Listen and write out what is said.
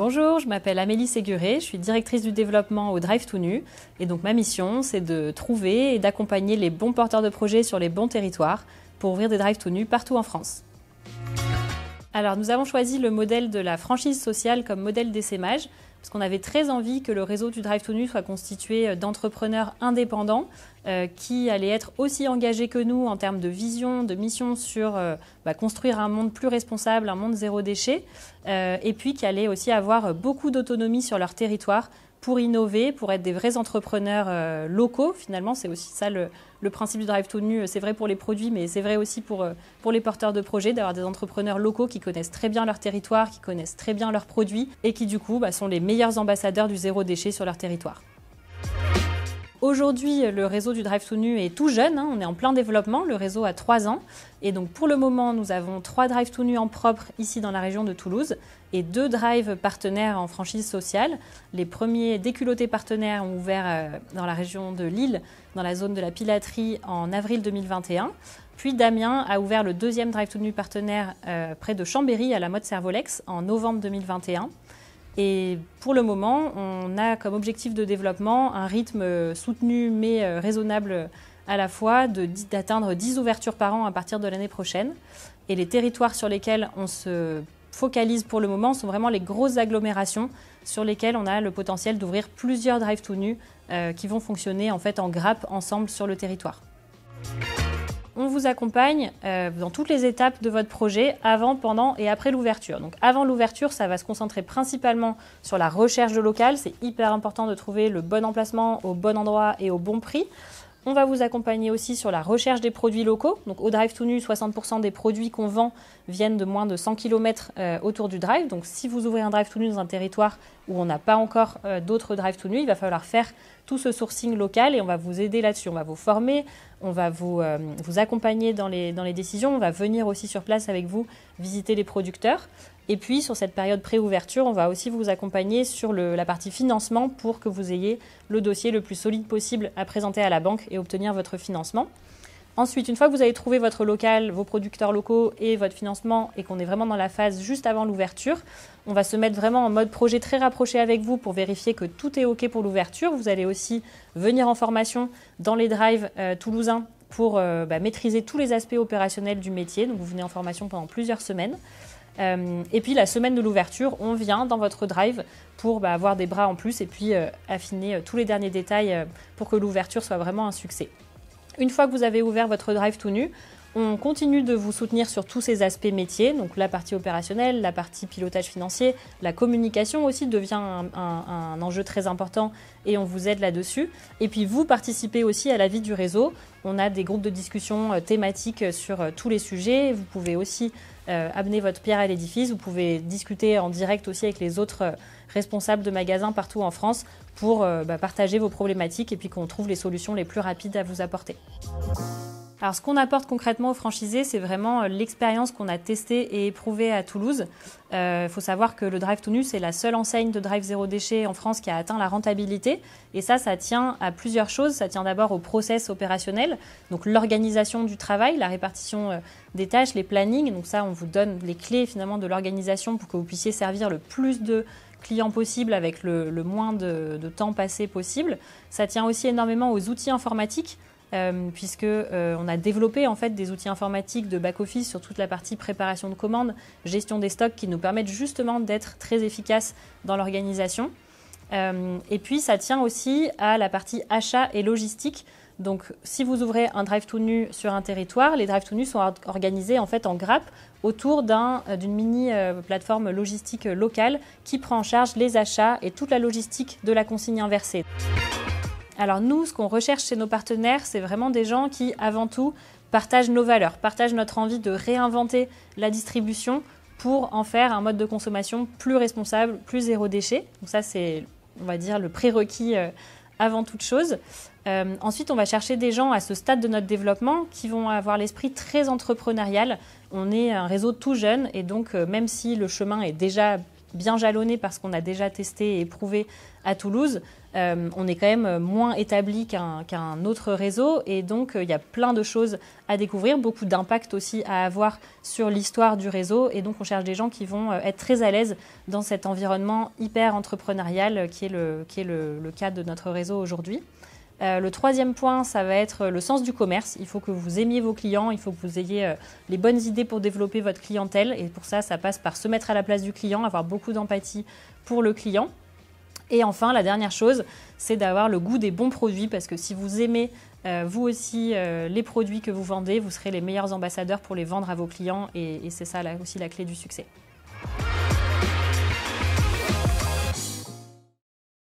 Bonjour, je m'appelle Amélie Séguré, je suis directrice du développement au Drive tout nu. Et donc ma mission, c'est de trouver et d'accompagner les bons porteurs de projets sur les bons territoires pour ouvrir des drives tout nus partout en France. Alors nous avons choisi le modèle de la franchise sociale comme modèle d'essaimage parce qu'on avait très envie que le réseau du Drive tout nu soit constitué d'entrepreneurs indépendants qui allaient être aussi engagés que nous en termes de vision, de mission sur construire un monde plus responsable, un monde zéro déchet, et puis qui allaient aussi avoir beaucoup d'autonomie sur leur territoire pour innover, pour être des vrais entrepreneurs locaux. Finalement, c'est aussi ça le principe du Drive tout nu. C'est vrai pour les produits, mais c'est vrai aussi pour les porteurs de projets, d'avoir des entrepreneurs locaux qui connaissent très bien leur territoire, qui connaissent très bien leurs produits et qui du coup sont les meilleurs ambassadeurs du zéro déchet sur leur territoire. Aujourd'hui, le réseau du Drive tout nu est tout jeune, on est en plein développement, le réseau a 3 ans. Et donc pour le moment, nous avons 3 drives tout nus en propre ici dans la région de Toulouse et 2 drives partenaires en franchise sociale. Les premiers déculottés partenaires ont ouvert dans la région de Lille, dans la zone de la Pilaterie, en avril 2021. Puis Damien a ouvert le deuxième drive tout nu partenaire près de Chambéry à la mode Servolex en novembre 2021. Et pour le moment, on a comme objectif de développement un rythme soutenu mais raisonnable à la fois d'atteindre 10 ouvertures par an à partir de l'année prochaine. Et les territoires sur lesquels on se focalise pour le moment sont vraiment les grosses agglomérations sur lesquelles on a le potentiel d'ouvrir plusieurs drives tout nus qui vont fonctionner en fait en grappe ensemble sur le territoire. On vous accompagne dans toutes les étapes de votre projet, avant, pendant et après l'ouverture. Donc avant l'ouverture, ça va se concentrer principalement sur la recherche de local. C'est hyper important de trouver le bon emplacement au bon endroit et au bon prix. On va vous accompagner aussi sur la recherche des produits locaux. Donc au Drive tout nu, 60% des produits qu'on vend viennent de moins de 100 km autour du drive. Donc si vous ouvrez un Drive tout nu dans un territoire où on n'a pas encore d'autres Drive tout nu, il va falloir faire tout ce sourcing local et on va vous aider là-dessus. On va vous former, on va vous accompagner dans les décisions, on va venir aussi sur place avec vous visiter les producteurs. Et puis sur cette période pré-ouverture, on va aussi vous accompagner sur la partie financement pour que vous ayez le dossier le plus solide possible à présenter à la banque et obtenir votre financement. Ensuite, une fois que vous avez trouvé votre local, vos producteurs locaux et votre financement et qu'on est vraiment dans la phase juste avant l'ouverture, on va se mettre vraiment en mode projet très rapproché avec vous pour vérifier que tout est OK pour l'ouverture. Vous allez aussi venir en formation dans les drives toulousains pour maîtriser tous les aspects opérationnels du métier. Donc vous venez en formation pendant plusieurs semaines. Et puis la semaine de l'ouverture, on vient dans votre drive pour avoir des bras en plus et puis affiner tous les derniers détails pour que l'ouverture soit vraiment un succès. Une fois que vous avez ouvert votre drive tout nu, on continue de vous soutenir sur tous ces aspects métiers, donc la partie opérationnelle, la partie pilotage financier, la communication aussi devient un enjeu très important et on vous aide là-dessus. Et puis vous participez aussi à la vie du réseau. On a des groupes de discussion thématiques sur tous les sujets. Vous pouvez aussi amener votre pierre à l'édifice. Vous pouvez discuter en direct aussi avec les autres responsables de magasins partout en France pour partager vos problématiques et puis qu'on trouve les solutions les plus rapides à vous apporter. Alors ce qu'on apporte concrètement aux franchisés, c'est vraiment l'expérience qu'on a testée et éprouvée à Toulouse. Il faut savoir que le Drive tout nu, c'est la seule enseigne de drive zéro déchet en France qui a atteint la rentabilité. Et ça tient à plusieurs choses. Ça tient d'abord au process opérationnel, donc l'organisation du travail, la répartition des tâches, les plannings. Donc ça, on vous donne les clés finalement de l'organisation pour que vous puissiez servir le plus de clients possible avec le moins de temps passé possible. Ça tient aussi énormément aux outils informatiques. Puisqu'on a développé en fait des outils informatiques de back-office sur toute la partie préparation de commandes, gestion des stocks qui nous permettent justement d'être très efficaces dans l'organisation. Et puis ça tient aussi à la partie achat et logistique. Donc si vous ouvrez un drive tout nu sur un territoire, les drive tout nus sont organisés en fait en grappe autour d'une mini plateforme logistique locale qui prend en charge les achats et toute la logistique de la consigne inversée. Alors nous, ce qu'on recherche chez nos partenaires, c'est vraiment des gens qui, avant tout, partagent nos valeurs, partagent notre envie de réinventer la distribution pour en faire un mode de consommation plus responsable, plus zéro déchet. Donc ça, c'est, on va dire, le prérequis avant toute chose. Ensuite, on va chercher des gens à ce stade de notre développement qui vont avoir l'esprit très entrepreneurial. On est un réseau tout jeune et donc même si le chemin est déjà bien jalonné parce qu'on a déjà testé et éprouvé à Toulouse, on est quand même moins établi qu'un autre réseau et donc il y a plein de choses à découvrir, beaucoup d'impact aussi à avoir sur l'histoire du réseau et donc on cherche des gens qui vont être très à l'aise dans cet environnement hyper entrepreneurial qui est le cas de notre réseau aujourd'hui. Le troisième point, ça va être le sens du commerce. Il faut que vous aimiez vos clients, il faut que vous ayez les bonnes idées pour développer votre clientèle. Et pour ça, ça passe par se mettre à la place du client, avoir beaucoup d'empathie pour le client. Et enfin, la dernière chose, c'est d'avoir le goût des bons produits parce que si vous aimez vous aussi les produits que vous vendez, vous serez les meilleurs ambassadeurs pour les vendre à vos clients et c'est ça là aussi la clé du succès.